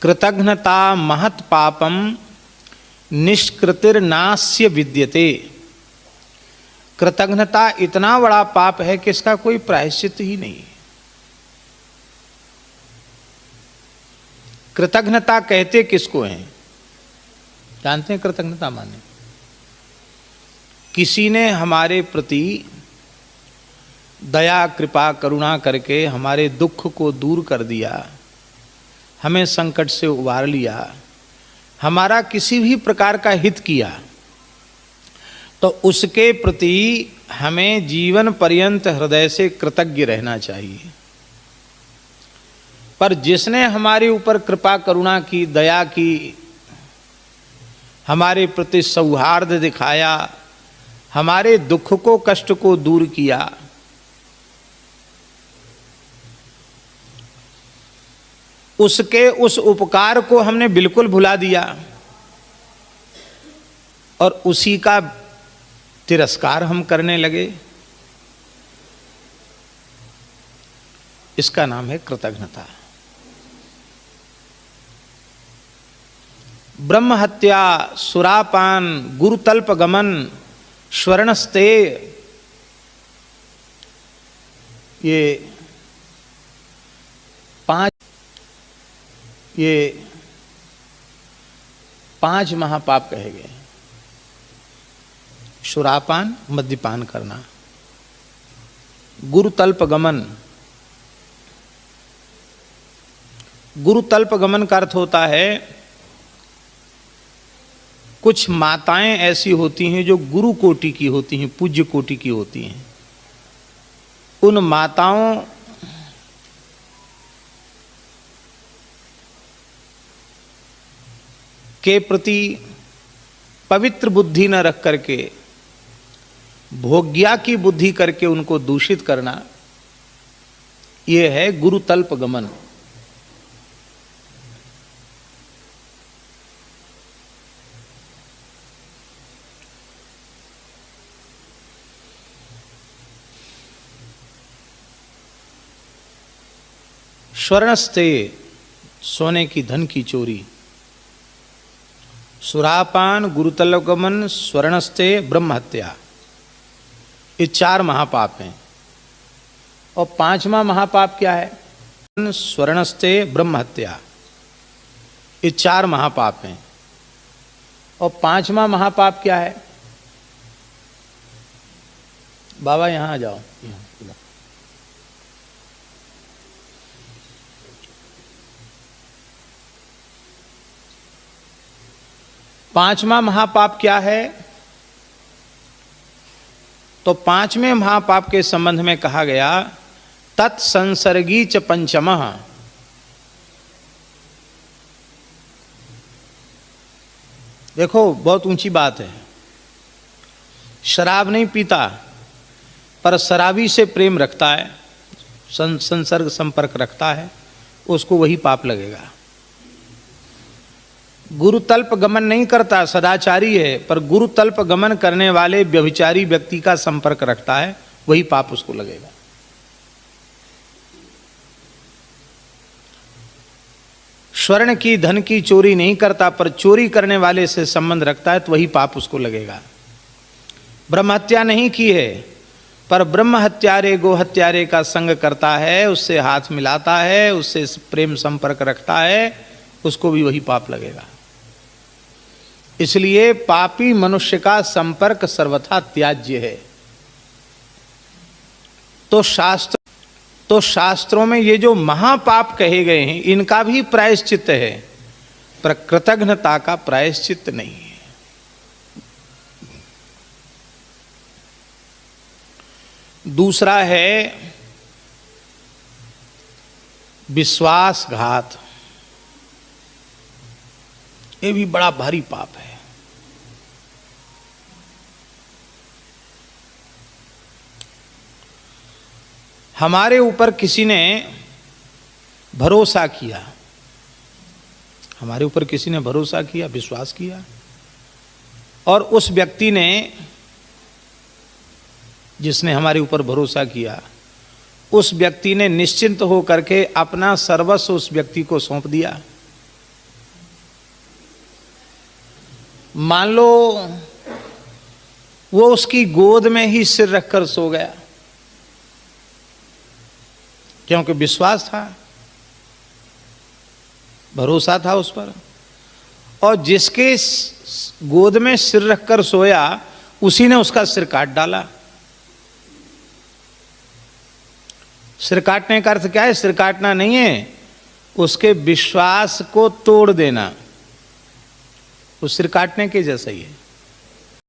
कृतघ्नता महत् पापम निष्कृतिर्नास्य विद्यते। कृतघ्नता इतना बड़ा पाप है कि इसका कोई प्रायश्चित ही नहीं। कृतघ्नता कहते किसको हैं? जानते हैं कृतघ्नता माने? किसी ने हमारे प्रति दया कृपा करुणा करके हमारे दुख को दूर कर दिया, हमें संकट से उबार लिया, हमारा किसी भी प्रकार का हित किया, तो उसके प्रति हमें जीवन पर्यंत हृदय से कृतज्ञ रहना चाहिए। पर जिसने हमारे ऊपर कृपा करुणा की, दया की, हमारे प्रति सौहार्द दिखाया, हमारे दुख को कष्ट को दूर किया, उसके उस उपकार को हमने बिल्कुल भुला दिया और उसी का तिरस्कार हम करने लगे, इसका नाम है कृतघ्नता। ब्रह्म हत्या, सुरापान, गुरुतल्प गमन, श्वरणस्ते, ये पांच महापाप कहे गए। शुरापान, मद्यपान करना, गुरुतल्प गमन। गुरुतल्प गमन का अर्थ होता है, कुछ माताएं ऐसी होती हैं जो गुरु कोटि की होती हैं, पूज्य कोटि की होती हैं। उन माताओं के प्रति पवित्र बुद्धि न रख करके भोग्या की बुद्धि करके उनको दूषित करना, यह है गुरुतल्प गमन। स्वर्णस्ते, सोने की धन की चोरी। सुरापान, गुरुतल्प गमन, स्वर्णस्ते, ब्रह्म हत्या, ये चार महापाप हैं। और पांचवा महापाप क्या है? स्वर्णस्ते, ब्रह्म हत्या, ये चार महापाप हैं। और पांचवा महापाप क्या है? बाबा यहां आ जाओ। पांचवा महापाप क्या है? तो पांचवें महापाप के संबंध में कहा गया, तत्संसर्गी च पंचमः। देखो बहुत ऊंची बात है। शराब नहीं पीता पर शराबी से प्रेम रखता है, संसर्ग संपर्क रखता है, उसको वही पाप लगेगा। गुरुतल्प गमन नहीं करता, सदाचारी है, पर गुरुतल्प गमन करने वाले व्यभिचारी व्यक्ति का संपर्क रखता है, वही पाप उसको लगेगा। स्वर्ण की धन की चोरी नहीं करता पर चोरी करने वाले से संबंध रखता है, तो वही पाप उसको लगेगा। ब्रह्म हत्या नहीं की है पर ब्रह्म हत्यारे गो हत्यारे का संग करता है, उससे हाथ मिलाता है, उससे प्रेम संपर्क रखता है, उसको भी वही पाप लगेगा। इसलिए पापी मनुष्य का संपर्क सर्वथा त्याज्य है। तो शास्त्रों में ये जो महापाप कहे गए हैं, इनका भी प्रायश्चित है, पर कृतघ्नता का प्रायश्चित नहीं है। दूसरा है विश्वासघात। ये भी बड़ा भारी पाप है। हमारे ऊपर किसी ने भरोसा किया, हमारे ऊपर किसी ने भरोसा किया, विश्वास किया, और उस व्यक्ति ने, जिसने हमारे ऊपर भरोसा किया, उस व्यक्ति ने निश्चिंत हो करके अपना सर्वस्व उस व्यक्ति को सौंप दिया, मान लो वो उसकी गोद में ही सिर रखकर सो गया, क्योंकि विश्वास था, भरोसा था उस पर, और जिसके गोद में सिर रखकर सोया उसी ने उसका सिर काट डाला। सिर काटने का अर्थ क्या है? सिर काटना नहीं है, उसके विश्वास को तोड़ देना, वो सिर काटने के जैसा ही है।